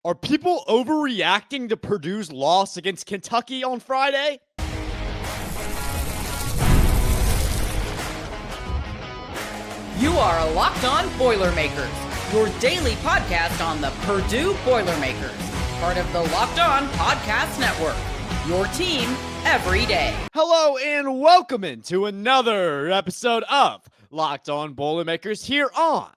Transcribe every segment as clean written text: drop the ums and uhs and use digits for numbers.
Are people overreacting to Purdue's loss against Kentucky on Friday? You are Locked On Boilermakers, your daily podcast on the Purdue Boilermakers, part of the Locked On Podcast Network, your team every day. Hello and welcome into another episode of Locked On Boilermakers here on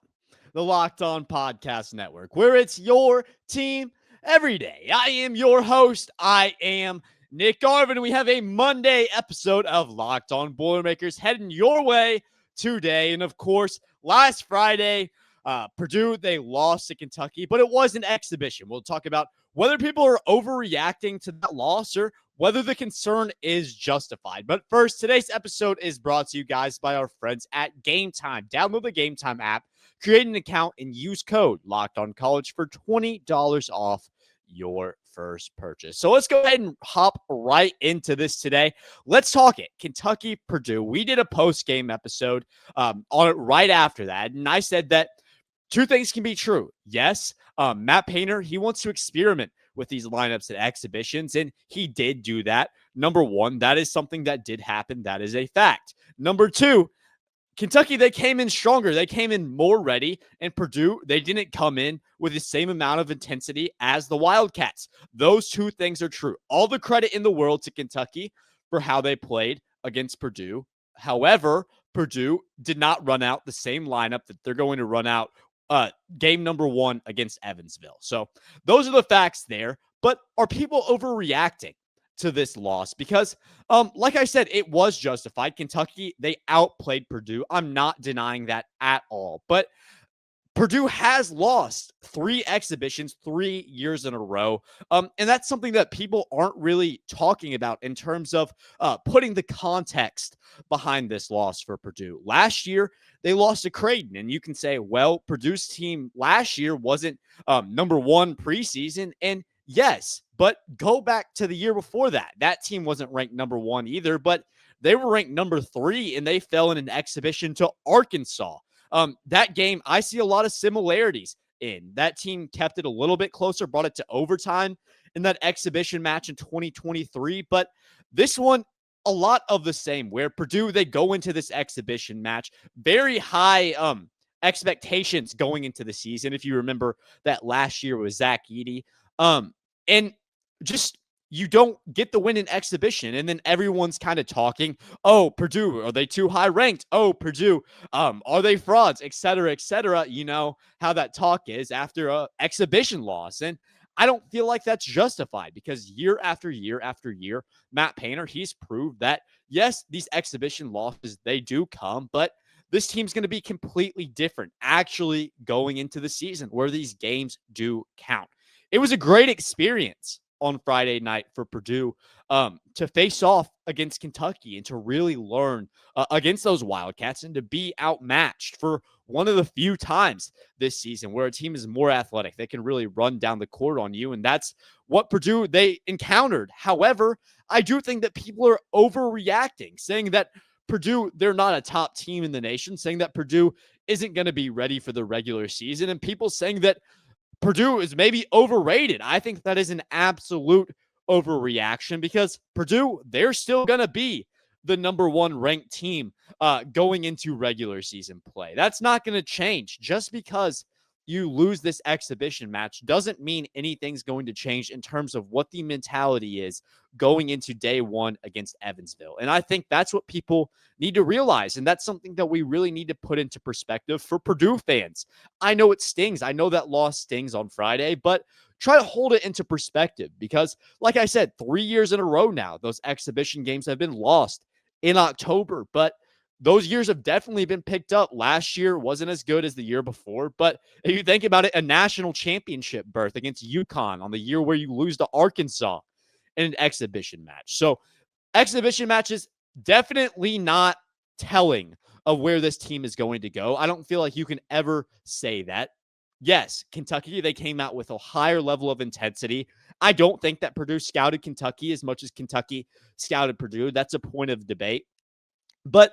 the Locked On Podcast Network, where it's your team every day. I am your host. I am Nick Arvin. We have a Monday episode of Locked On Boilermakers heading your way today. And of course, last Friday, Purdue, they lost to Kentucky, but it was an exhibition. We'll talk about whether people are overreacting to that loss or whether the concern is justified. But first, today's episode is brought to you guys by our friends at Gametime. Download the Gametime app, create an account, and use code LOCKEDONCollege for $20 off your first purchase. So let's go ahead and hop right into this today. Let's talk it. Kentucky, Purdue. We did a post-game episode on it right after that, and I said that two things can be true. Yes, Matt Painter, he wants to experiment with these lineups at exhibitions, and he did do that. Number one, that is something that did happen. That is a fact. Number two, Kentucky, they came in stronger. They came in more ready. And Purdue, they didn't come in with the same amount of intensity as the Wildcats. Those two things are true. All the credit in the world to Kentucky for how they played against Purdue. However, Purdue did not run out the same lineup that they're going to run out game number one against Evansville. So those are the facts there. But are people overreacting to this loss? Because like I said, it was justified. Kentucky, they outplayed Purdue. I'm not denying that at all. But Purdue has lost 3 exhibitions 3 years in a row. And that's something that people aren't really talking about in terms of putting the context behind this loss for Purdue. Last year, they lost to Creighton. And you can say, well, Purdue's team last year wasn't number one preseason. And yes, but go back to the year before that. That team wasn't ranked number one either, but they were ranked number 3, and they fell in an exhibition to Arkansas. That game, I see a lot of similarities in. That team kept it a little bit closer, brought it to overtime in that exhibition match in 2023. But this one, a lot of the same, where Purdue, they go into this exhibition match, very high expectations going into the season. If you remember that last year was Zach Edey. And just you don't get the win in exhibition, and then everyone's kind of talking, oh, Purdue, are they too high ranked? Oh, Purdue, are they frauds, et cetera, et cetera. You know how that talk is after a exhibition loss. And I don't feel like that's justified, because year after year after year, Matt Painter, he's proved that, yes, these exhibition losses, they do come, but this team's going to be completely different actually going into the season where these games do count. It was a great experience on Friday night for Purdue to face off against Kentucky and to really learn against those Wildcats and to be outmatched for one of the few times this season where a team is more athletic. They can really run down the court on you, and that's what Purdue, they encountered. However, I do think that people are overreacting, saying that Purdue, they're not a top team in the nation, saying that Purdue isn't going to be ready for the regular season, and people saying that Purdue is maybe overrated. I think that is an absolute overreaction, because Purdue, they're still going to be the number one ranked team going into regular season play. That's not going to change. Just because you lose this exhibition match doesn't mean anything's going to change in terms of what the mentality is going into day one against Evansville. And I think that's what people need to realize. And that's something that we really need to put into perspective for Purdue fans. I know it stings. I know that loss stings on Friday, but try to hold it into perspective, because like I said, 3 years in a row now, those exhibition games have been lost in October, but those years have definitely been picked up. Last year wasn't as good as the year before, but if you think about it, a national championship berth against UConn on the year where you lose to Arkansas in an exhibition match. So exhibition matches definitely not telling of where this team is going to go. I don't feel like you can ever say that. Yes, Kentucky, they came out with a higher level of intensity. I don't think that Purdue scouted Kentucky as much as Kentucky scouted Purdue. That's a point of debate. But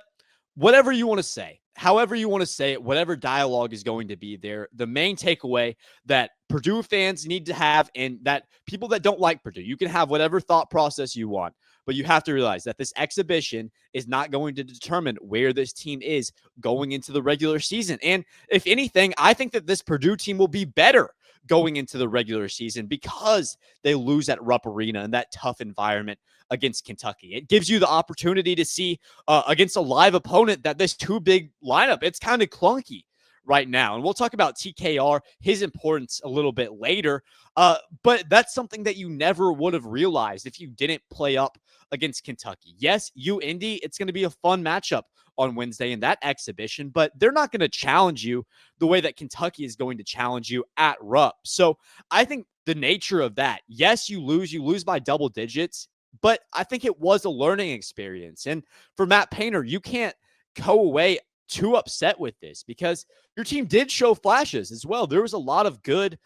whatever you want to say, however you want to say it, whatever dialogue is going to be there, the main takeaway that Purdue fans need to have, and that people that don't like Purdue, you can have whatever thought process you want, but you have to realize that this exhibition is not going to determine where this team is going into the regular season. And if anything, I think that this Purdue team will be better going into the regular season because they lose at Rupp Arena in that tough environment against Kentucky. It gives you the opportunity to see against a live opponent that this too big lineup, it's kind of clunky right now. And we'll talk about TKR, his importance a little bit later. But that's something that you never would have realized if you didn't play up against Kentucky. Yes, Indy, it's going to be a fun matchup on Wednesday in that exhibition, but they're not going to challenge you the way that Kentucky is going to challenge you at Rupp. So I think the nature of that, yes, you lose by double digits, but I think it was a learning experience. And for Matt Painter, you can't go away too upset with this because your team did show flashes as well. There was a lot of good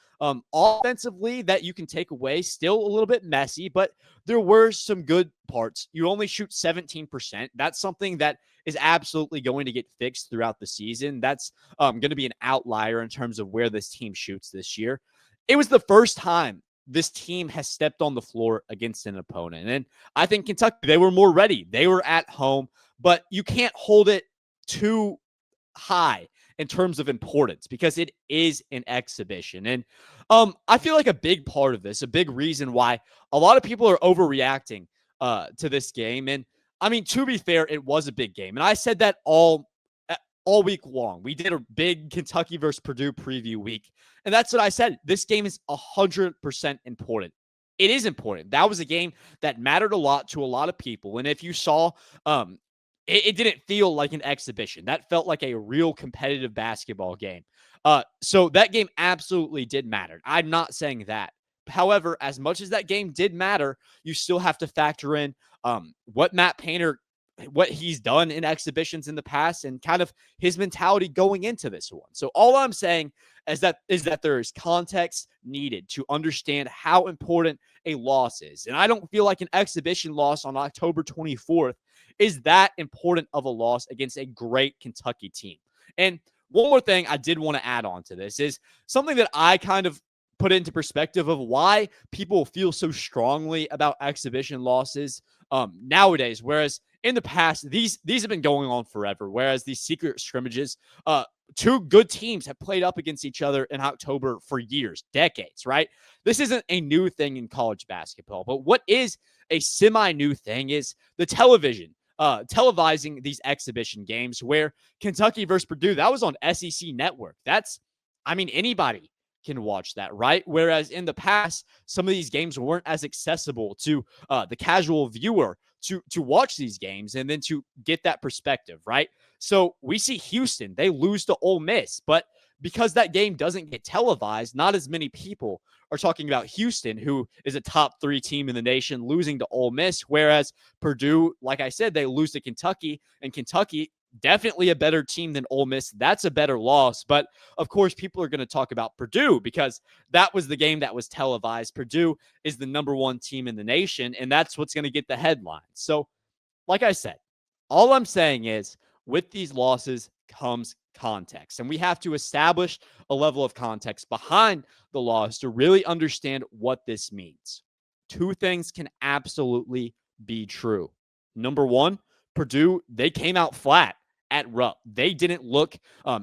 offensively that you can take away, still a little bit messy, but there were some good parts. You only shoot 17%. That's something that is absolutely going to get fixed throughout the season. That's going to be an outlier in terms of where this team shoots this year. It was the first time this team has stepped on the floor against an opponent. And I think Kentucky, they were more ready. They were at home, but you can't hold it too high in terms of importance because it is an exhibition. And I feel like a big part of this, a big reason why a lot of people are overreacting to this game. And I mean, to be fair, it was a big game. And I said that all week long. We did a big Kentucky versus Purdue preview week. And that's what I said. This game is 100% important. It is important. That was a game that mattered a lot to a lot of people. And if you saw, it didn't feel like an exhibition. That felt like a real competitive basketball game. So that game absolutely did matter. I'm not saying that. However, as much as that game did matter, you still have to factor in what Matt Painter, what he's done in exhibitions in the past and kind of his mentality going into this one. So all I'm saying is that there is context needed to understand how important a loss is. And I don't feel like an exhibition loss on October 24th is that important of a loss against a great Kentucky team. And one more thing I did want to add on to this is something that I kind of put into perspective of why people feel so strongly about exhibition losses nowadays, whereas in the past, these have been going on forever, whereas these secret scrimmages, two good teams have played up against each other in October for years, decades, right? This isn't a new thing in college basketball, but what is a semi-new thing is the television, televising these exhibition games where Kentucky versus Purdue, that was on SEC Network. Anybody can watch that, right? Whereas in the past, some of these games weren't as accessible to the casual viewer to watch these games and then to get that perspective, right? So we see Houston, they lose to Ole Miss, but because that game doesn't get televised, not as many people are talking about Houston, who is a top 3 team in the nation, losing to Ole Miss, whereas Purdue, like I said, they lose to Kentucky, and Kentucky, definitely a better team than Ole Miss. That's a better loss. But of course, people are going to talk about Purdue because that was the game that was televised. Purdue is the number 1 team in the nation, and that's what's going to get the headlines. So, like I said, all I'm saying is with these losses comes context, and we have to establish a level of context behind the loss to really understand what this means. 2 things can absolutely be true. Number 1, Purdue, they came out flat at Rupp. They didn't look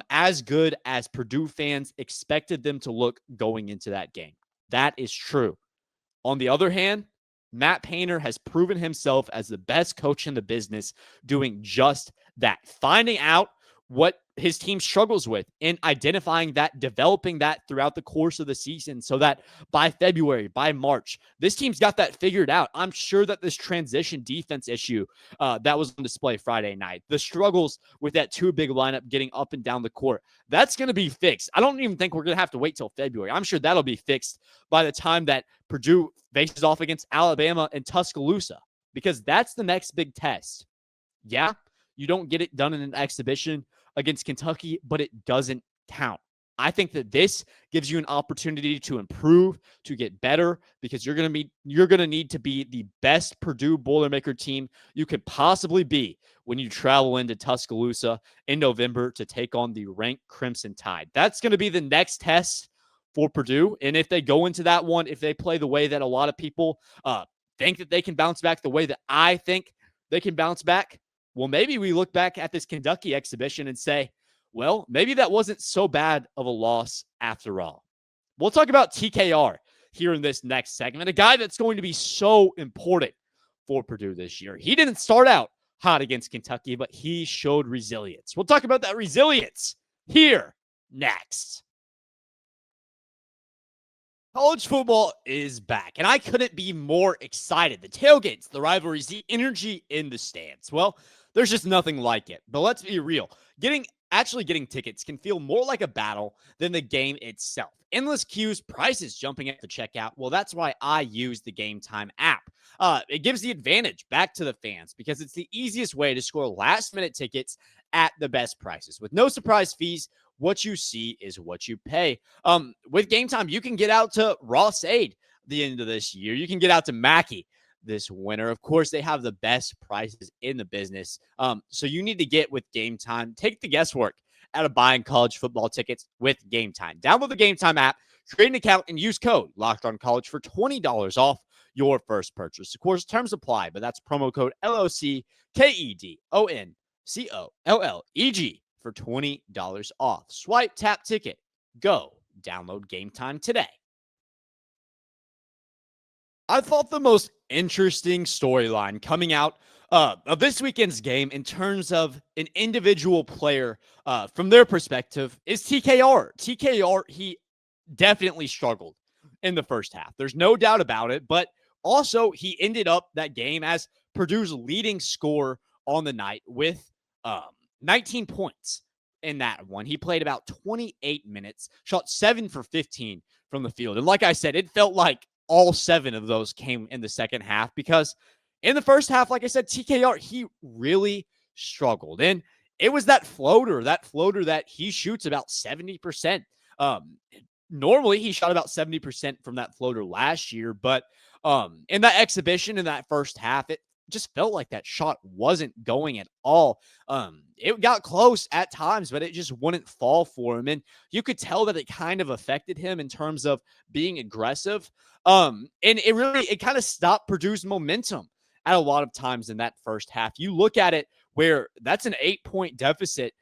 as good as Purdue fans expected them to look going into that game. That is true. On the other hand, Matt Painter has proven himself as the best coach in the business doing just that, finding out what his team struggles with and identifying that, developing that throughout the course of the season so that by February, by March, this team's got that figured out. I'm sure that this transition defense issue that was on display Friday night, the struggles with that too big lineup getting up and down the court, that's going to be fixed. I don't even think we're going to have to wait till February. I'm sure that'll be fixed by the time that Purdue faces off against Alabama and Tuscaloosa, because that's the next big test. Yeah, you don't get it done in an exhibition against Kentucky, but it doesn't count. I think that this gives you an opportunity to improve, to get better, because you're going to need to be the best Purdue Boilermaker team you could possibly be when you travel into Tuscaloosa in November to take on the ranked Crimson Tide. That's going to be the next test for Purdue. And if they go into that one, if they play the way that a lot of people think that they can bounce back, the way that I think they can bounce back, well, maybe we look back at this Kentucky exhibition and say, well, maybe that wasn't so bad of a loss after all. We'll talk about TKR here in this next segment, a guy that's going to be so important for Purdue this year. He didn't start out hot against Kentucky, but he showed resilience. We'll talk about that resilience here next. College football is back, and I couldn't be more excited. The tailgates, the rivalries, the energy in the stands. Well, there's just nothing like it. But let's be real. Actually getting tickets can feel more like a battle than the game itself. Endless queues, prices jumping at the checkout. Well, that's why I use the Gametime app. It gives the advantage back to the fans because it's the easiest way to score last-minute tickets at the best prices. With no surprise fees, what you see is what you pay. With Gametime, you can get out to Ross Aid the end of this year. You can get out to Mackey this winter. Of course, they have the best prices in the business. So you need to get with Gametime. Take the guesswork out of buying college football tickets with Gametime. Download the Gametime app, create an account, and use code LOCKEDONCollege for $20 off your first purchase. Of course, terms apply, but that's promo code LOCKEDONCOLLEG for $20 off. Swipe, tap, ticket. Go. Download Gametime today. I thought the most interesting storyline coming out of this weekend's game in terms of an individual player from their perspective is TKR. TKR, he definitely struggled in the first half. There's no doubt about it, but also he ended up that game as Purdue's leading scorer on the night with 19 points in that one. He played about 28 minutes, shot 7 for 15 from the field. And like I said, it felt like all 7 of those came in the second half because in the first half, like I said, TKR, he really struggled. And it was that floater that he shoots about 70%. Normally, he shot about 70% from that floater last year, but in that exhibition, in that first half, it just felt like that shot wasn't going at all. It got close at times, but it just wouldn't fall for him. And you could tell that it kind of affected him in terms of being aggressive. And it kind of stopped Purdue's momentum at a lot of times in that first half. You look at it where that's an 8-point deficit.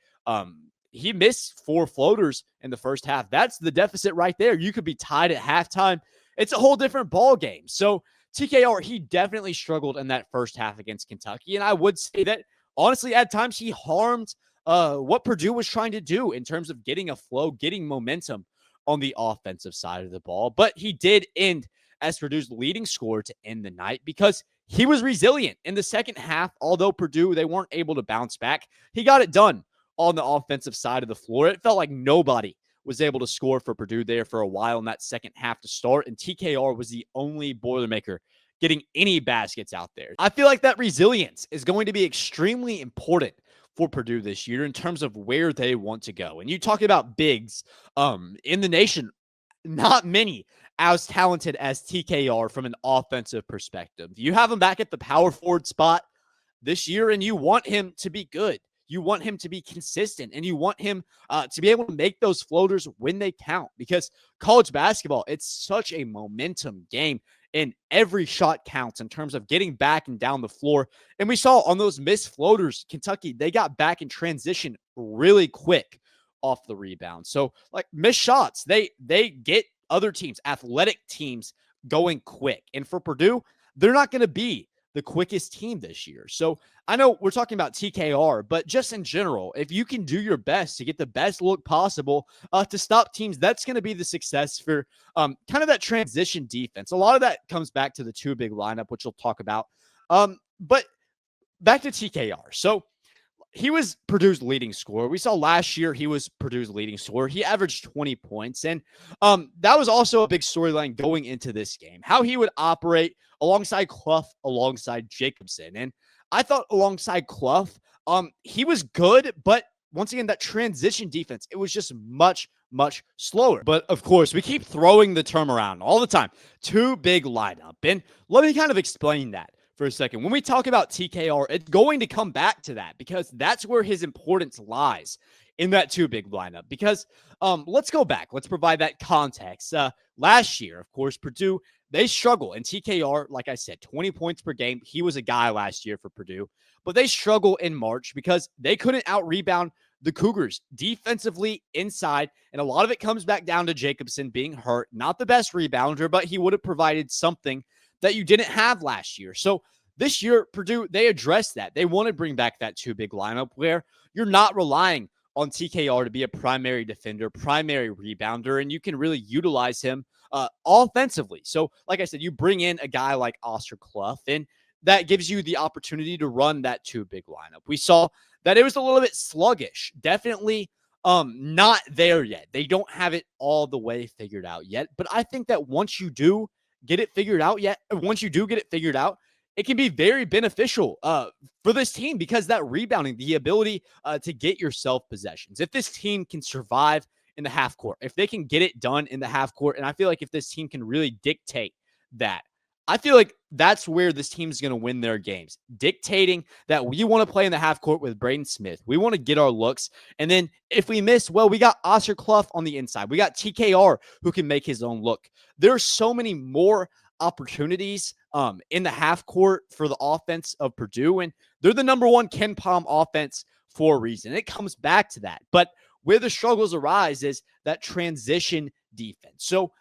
He missed 4 floaters in the first half. That's the deficit right there. You could be tied at halftime. It's a whole different ball game. So TKR, he definitely struggled in that first half against Kentucky. And I would say that, honestly, at times he harmed what Purdue was trying to do in terms of getting a flow, getting momentum on the offensive side of the ball. But he did end as Purdue's leading scorer to end the night because he was resilient in the second half. Although Purdue, they weren't able to bounce back, he got it done on the offensive side of the floor. It felt like nobody was able to score for Purdue there for a while in that second half to start, and TKR was the only Boilermaker getting any baskets out there. I feel like that resilience is going to be extremely important for Purdue this year in terms of where they want to go. And you talk about bigs in the nation, not many as talented as TKR from an offensive perspective. You have him back at the power forward spot this year, and you want him to be good. You want him to be consistent, and you want him to be able to make those floaters when they count, because college basketball, it's such a momentum game, and every shot counts in terms of getting back and down the floor. And we saw on those missed floaters, Kentucky, they got back in transition really quick off the rebound. So like missed shots, they get other teams, athletic teams, going quick. And for Purdue, they're not going to be the quickest team this year. So I know we're talking about TKR, but just in general, if you can do your best to get the best look possible to stop teams, that's going to be the success for kind of that transition defense. A lot of that comes back to the 2 big lineup, which we'll talk about. But back to TKR. So he was Purdue's leading scorer. We saw last year he was Purdue's leading scorer. He averaged 20 points. And that was also a big storyline going into this game, how he would operate alongside Clough, alongside Jacobson. And I thought alongside Clough, he was good, but once again, that transition defense, it was just much, much slower. But of course, we keep throwing the term around all the time. Too big lineup. And let me kind of explain that for a second. When we talk about TKR, it's going to come back to that because that's where his importance lies in that too big lineup. Because let's go back. Let's provide that context. Last year, of course, Purdue, they struggle. And TKR, like I said, 20 points per game. He was a guy last year for Purdue. But they struggle in March because they couldn't out-rebound the Cougars defensively inside. And a lot of it comes back down to Jacobson being hurt. Not the best rebounder, but he would have provided something that you didn't have last year. So this year, Purdue, they addressed that. They want to bring back that too big lineup where you're not relying on TKR to be a primary defender, primary rebounder, and you can really utilize him offensively. So, like I said, you bring in a guy like Oscar Clough, and that gives you the opportunity to run that too big lineup. We saw that it was a little bit sluggish. Definitely not there yet. They don't have it all the way figured out yet. But I think that once you do get it figured out, it can be very beneficial for this team because that rebounding, the ability to get yourself possessions. If this team can survive in the half court, if they can get it done in the half court, and I feel like if this team can really dictate that, I feel like that's where this team is going to win their games, dictating that we want to play in the half court with Braden Smith. We want to get our looks. And then if we miss, well, we got Oscar Clough on the inside. We got TKR who can make his own look. There are so many more opportunities in the half court for the offense of Purdue, and they're the number one Ken Palm offense for a reason. It comes back to that. But where the struggles arise is that transition defense. So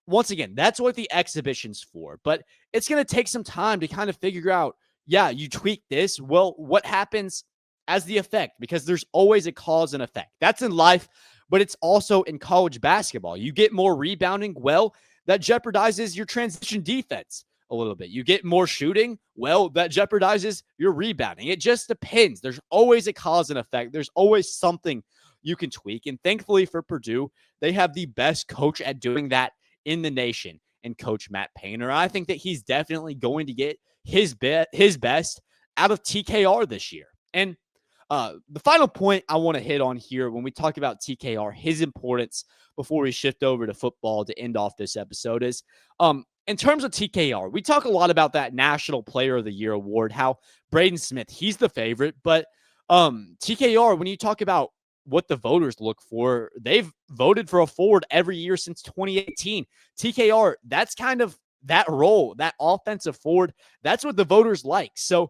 once again, that's what the exhibition's for. But it's going to take some time to kind of figure out, yeah, you tweak this. Well, what happens as the effect? Because there's always a cause and effect. That's in life, but it's also in college basketball. You get more rebounding, well, that jeopardizes your transition defense a little bit. You get more shooting, well, that jeopardizes your rebounding. It just depends. There's always a cause and effect. There's always something you can tweak. And thankfully for Purdue, they have the best coach at doing that in the nation, and Coach Matt Painter. I think that he's definitely going to get his best out of TKR this year. And the final point I want to hit on here when we talk about TKR, his importance before we shift over to football to end off this episode is in terms of TKR, we talk a lot about that National Player of the Year award, how Braden Smith, he's the favorite, but TKR, when you talk about what the voters look for, they've voted for a forward every year since 2018. TKR, that's kind of that role, that offensive forward, that's what the voters like. So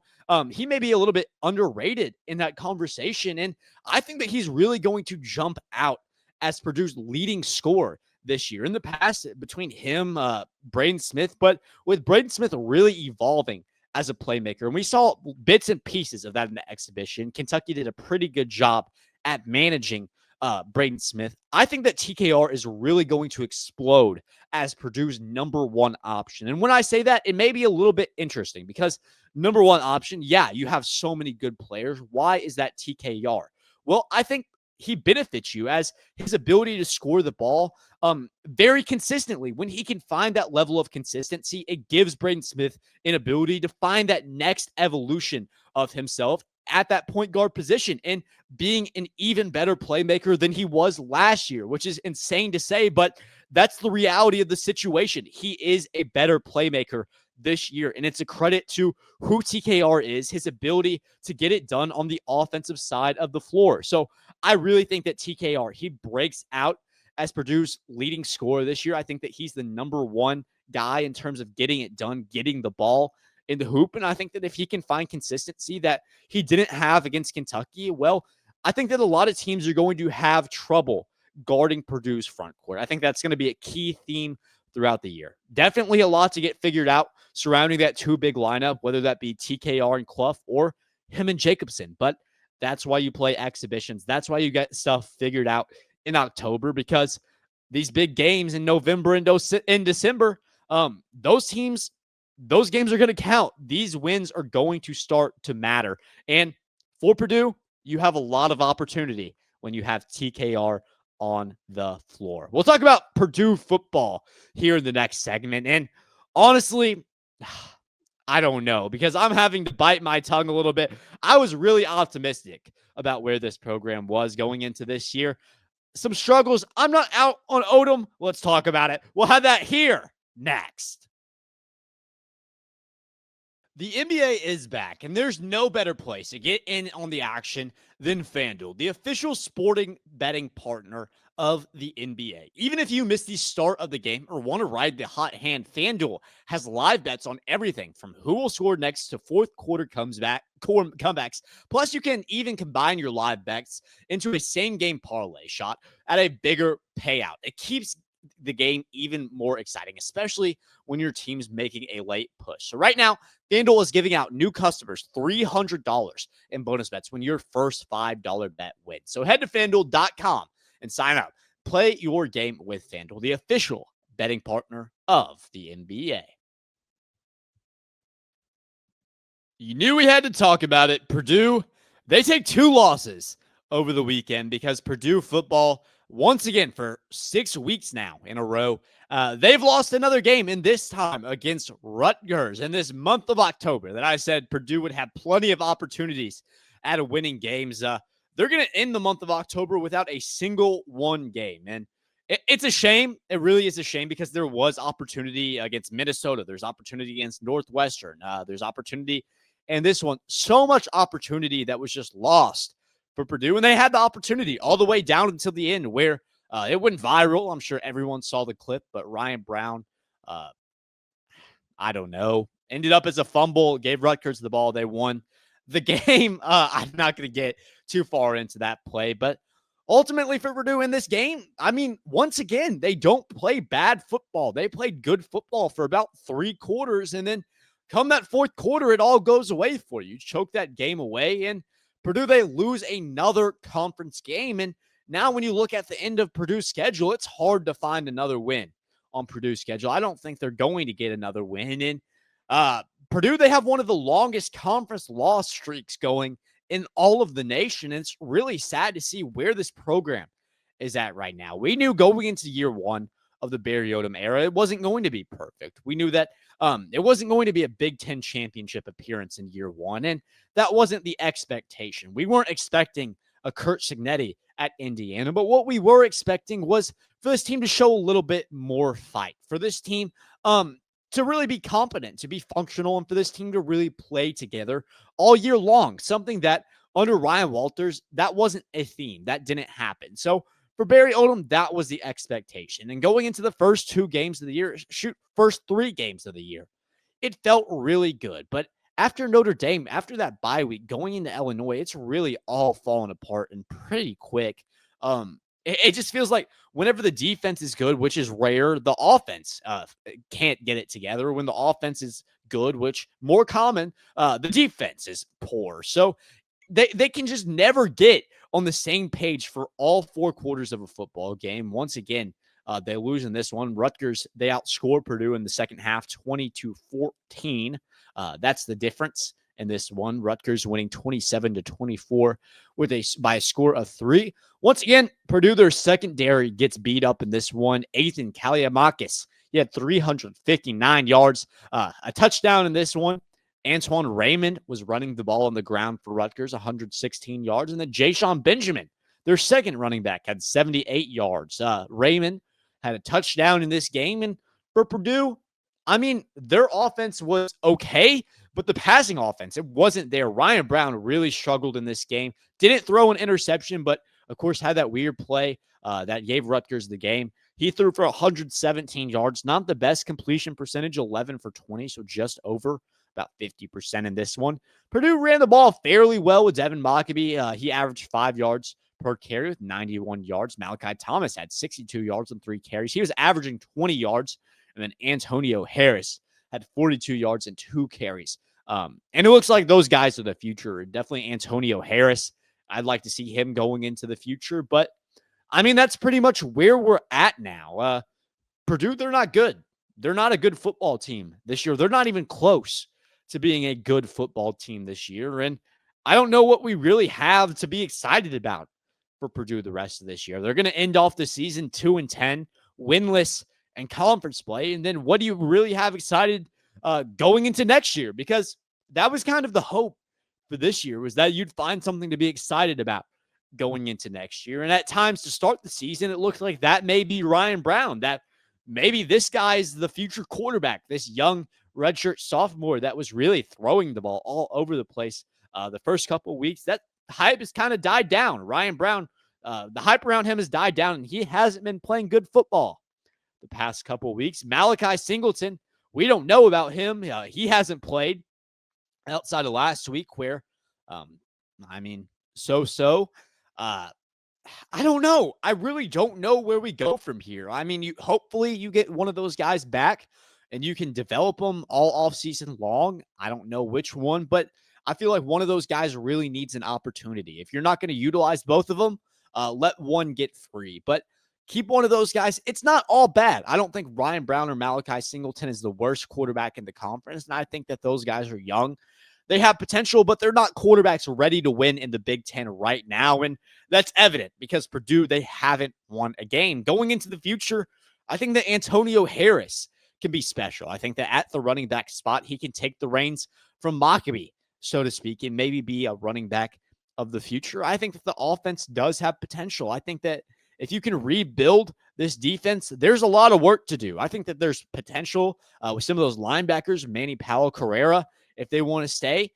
he may be a little bit underrated in that conversation, and I think that he's really going to jump out as Purdue's leading scorer this year. In the past, between him, Braden Smith, but with Braden Smith really evolving as a playmaker, and we saw bits and pieces of that in the exhibition. Kentucky did a pretty good job at managing Braden Smith. I think that TKR is really going to explode as Purdue's number one option. And when I say that, it may be a little bit interesting because number one option, yeah, you have so many good players. Why is that TKR? Well, I think he benefits you as his ability to score the ball very consistently. When he can find that level of consistency, it gives Braden Smith an ability to find that next evolution of himself at that point guard position and being an even better playmaker than he was last year, which is insane to say, but that's the reality of the situation. He is a better playmaker this year, and it's a credit to who TKR is, his ability to get it done on the offensive side of the floor. So I really think that TKR, he breaks out as Purdue's leading scorer this year. I think that he's the number one guy in terms of getting it done, getting the ball in the hoop. And I think that if he can find consistency that he didn't have against Kentucky, well, I think that a lot of teams are going to have trouble guarding Purdue's front court. I think that's going to be a key theme throughout the year. Definitely a lot to get figured out surrounding that two big lineup, whether that be TKR and Clough or him and Jacobson. But that's why you play exhibitions. That's why you get stuff figured out in October, because these big games in November and in December, those games are going to count. These wins are going to start to matter. And for Purdue, you have a lot of opportunity when you have TKR on the floor. We'll talk about Purdue football here in the next segment. And honestly, I don't know, because I'm having to bite my tongue a little bit. I was really optimistic about where this program was going into this year. Some struggles. I'm not out on Odom. Let's talk about it. We'll have that here next. The NBA is back, and there's no better place to get in on the action than FanDuel, the official sporting betting partner of the NBA. Even if you miss the start of the game or want to ride the hot hand, FanDuel has live bets on everything from who will score next to fourth quarter comebacks. Plus, you can even combine your live bets into a same game parlay shot at a bigger payout. It keeps the game even more exciting, especially when your team's making a late push. So right now, FanDuel is giving out new customers $300 in bonus bets when your first $5 bet wins. So head to FanDuel.com and sign up. Play your game with FanDuel, the official betting partner of the NBA. You knew we had to talk about it. Purdue, they take 2 losses over the weekend because Purdue football, once again, for 6 weeks now in a row, they've lost another game, and this time against Rutgers in this month of October that I said Purdue would have plenty of opportunities at winning games. They're going to end the month of October without a single one game, and it's a shame. It really is a shame because there was opportunity against Minnesota. There's opportunity against Northwestern. There's opportunity in this one. So much opportunity that was just lost for Purdue, and they had the opportunity all the way down until the end where it went viral. I'm sure everyone saw the clip, but Ryan Brown, I don't know, ended up as a fumble, gave Rutgers the ball. They won the game. I'm not going to get too far into that play, but ultimately for Purdue in this game, I mean, once again, they don't play bad football. They played good football for about 3 quarters, and then come that fourth quarter, it all goes away for you. Choke that game away, and Purdue, they lose another conference game. And now when you look at the end of Purdue's schedule, it's hard to find another win on Purdue's schedule. I don't think they're going to get another win. And Purdue, they have one of the longest conference loss streaks going in all of the nation. And it's really sad to see where this program is at right now. We knew going into year one of the Barry Odom era, it wasn't going to be perfect. We knew that it wasn't going to be a Big Ten championship appearance in year one, and that wasn't the expectation. We weren't expecting a Curt Cignetti at Indiana, but what we were expecting was for this team to show a little bit more fight, for this team to really be competent, to be functional, and for this team to really play together all year long, something that under Ryan Walters, that wasn't a theme. That didn't happen. So for Barry Odom, that was the expectation. And going into the first 2 games of the year, first 3 games of the year, it felt really good. But after Notre Dame, after that bye week, going into Illinois, it's really all fallen apart and pretty quick. It just feels like whenever the defense is good, which is rare, the offense can't get it together. When the offense is good, which more common, the defense is poor. So they can just never get on the same page for all 4 quarters of a football game. Once again, they lose in this one. Rutgers, they outscore Purdue in the second half 20-14. That's the difference in this one. Rutgers winning 27-24 by a score of 3. Once again, Purdue, their secondary gets beat up in this one. Ethan Kaliamakis, he had 359 yards, a touchdown in this one. Antoine Raymond was running the ball on the ground for Rutgers, 116 yards. And then Jayshon Benjamin, their second running back, had 78 yards. Raymond had a touchdown in this game. And for Purdue, I mean, their offense was okay, but the passing offense, it wasn't there. Ryan Brown really struggled in this game. Didn't throw an interception, but of course had that weird play that gave Rutgers the game. He threw for 117 yards. Not the best completion percentage, 11 for 20, so just over about 50% in this one. Purdue ran the ball fairly well with Devin Mockabee. He averaged 5 yards per carry with 91 yards. Malachi Thomas had 62 yards and 3 carries. He was averaging 20 yards. And then Antonio Harris had 42 yards and 2 carries. And it looks like those guys are the future. Definitely Antonio Harris. I'd like to see him going into the future. But, I mean, that's pretty much where we're at now. Purdue, they're not good. They're not a good football team this year. They're not even close to being a good football team this year. And I don't know what we really have to be excited about for Purdue the rest of this year. They're going to end off the season 2-10, winless and conference play. And then what do you really have excited going into next year, because that was kind of the hope for this year, was that you'd find something to be excited about going into next year. And at times to start the season, it looked like that may be Ryan Brown, that maybe this guy's the future quarterback, this young redshirt sophomore that was really throwing the ball all over the place the first couple of weeks. That hype has kind of died down. Ryan Brown, the hype around him has died down, and he hasn't been playing good football the past couple of weeks. Malachi Singleton, we don't know about him. He hasn't played outside of last week where, so. I don't know. I really don't know where we go from here. I mean, hopefully you get one of those guys back and you can develop them all off season long. I don't know which one, but I feel like one of those guys really needs an opportunity. If you're not going to utilize both of them, let one get free. But keep one of those guys. It's not all bad. I don't think Ryan Brown or Malachi Singleton is the worst quarterback in the conference, and I think that those guys are young. They have potential, but they're not quarterbacks ready to win in the Big Ten right now. And that's evident because Purdue, they haven't won a game. Going into the future, I think that Antonio Harris can be special. I think that at the running back spot, he can take the reins from Mockabee, so to speak, and maybe be a running back of the future. I think that the offense does have potential. I think that if you can rebuild this defense, there's a lot of work to do. I think that there's potential with some of those linebackers, Manny Powell, Carrera, if they want to stay.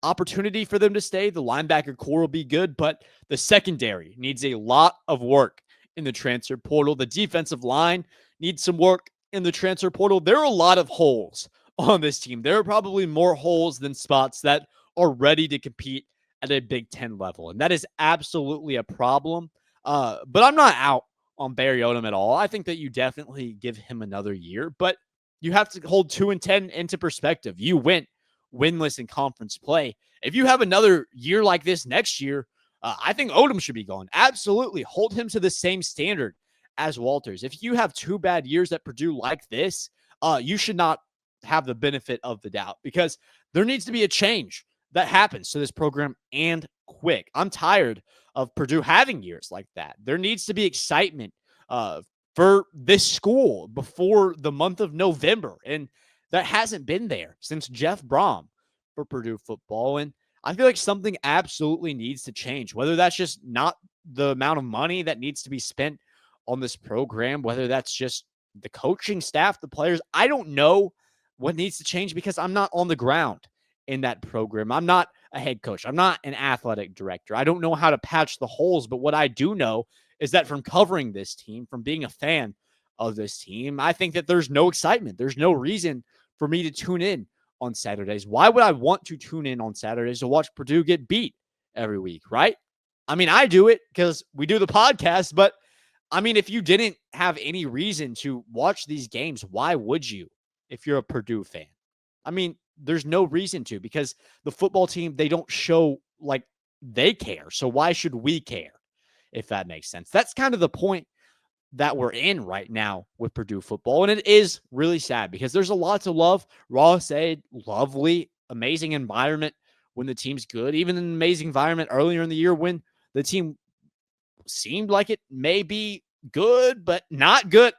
Opportunity for them to stay. The linebacker core will be good, but the secondary needs a lot of work in the transfer portal. The defensive line needs some work in the transfer portal. There are a lot of holes on this team. There are probably more holes than spots that are ready to compete at a Big Ten level, and that is absolutely a problem. But I'm not out on Barry Odom at all. I think that you definitely give him another year, but you have to hold 2-10 into perspective. You went winless in conference play. If you have another year like this next year, I think Odom should be gone. Absolutely. Hold him to the same standard as Walters. If you have 2 bad years at Purdue like this, you should not have the benefit of the doubt, because there needs to be a change that happens to this program, and quick. I'm tired of Purdue having years like that. There needs to be excitement for this school before the month of November. And that hasn't been there since Jeff Brom for Purdue football. And I feel like something absolutely needs to change, whether that's just not the amount of money that needs to be spent on this program, whether that's just the coaching staff, the players. I don't know what needs to change because I'm not on the ground in that program. I'm not a head coach. I'm not an athletic director. I don't know how to patch the holes, but what I do know is that from covering this team, from being a fan of this team, I think that there's no excitement. There's no reason for me to tune in on Saturdays. Why would I want to tune in on Saturdays to watch Purdue get beat every week, right? I mean, I do it because we do the podcast, but I mean, if you didn't have any reason to watch these games, why would you if you're a Purdue fan? I mean, there's no reason to, because the football team, they don't show like they care. So why should we care? If that makes sense. That's kind of the point that we're in right now with Purdue football. And it is really sad because there's a lot to love. Ross said, lovely, amazing environment when the team's good. Even an amazing environment earlier in the year when the team seemed like it may be good, but not good.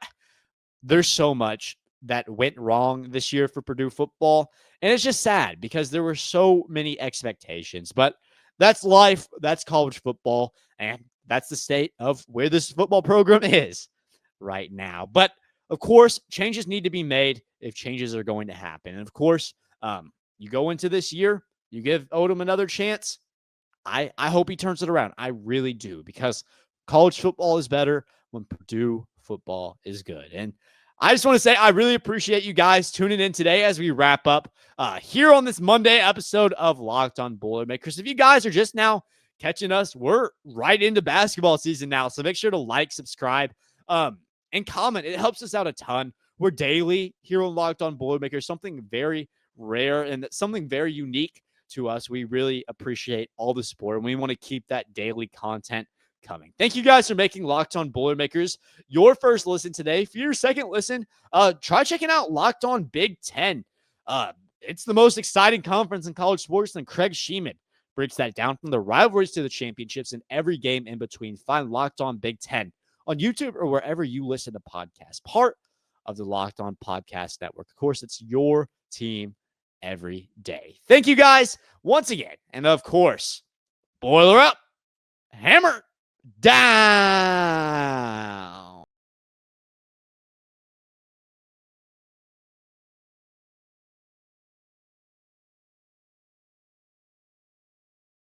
There's so much that went wrong this year for Purdue football. And it's just sad because there were so many expectations. But that's life. That's college football. And that's the state of where this football program is right now. But of course, changes need to be made if changes are going to happen. And of course, you go into this year, you give Odom another chance. I hope he turns it around. I really do, because college football is better when Purdue football is good. And I just want to say I really appreciate you guys tuning in today as we wrap up here on this Monday episode of Locked on Boilermakers. If you guys are just now catching us, we're right into basketball season now. So make sure to like, subscribe, and comment. It helps us out a ton. We're daily here on Locked on Boilermakers, something very rare and something very unique to us. We really appreciate all the support, and we want to keep that daily content coming. Thank you guys for making Locked on Boilermakers your first listen today. For your second listen, try checking out Locked on Big Ten. It's the most exciting conference in college sports, and Craig Sheeman breaks that down from the rivalries to the championships and every game in between. Find Locked on Big Ten on YouTube or wherever you listen to podcasts. Part of the Locked On Podcast Network. Of course, it's your team every day. Thank you guys once again. And of course, boiler up, hammer down.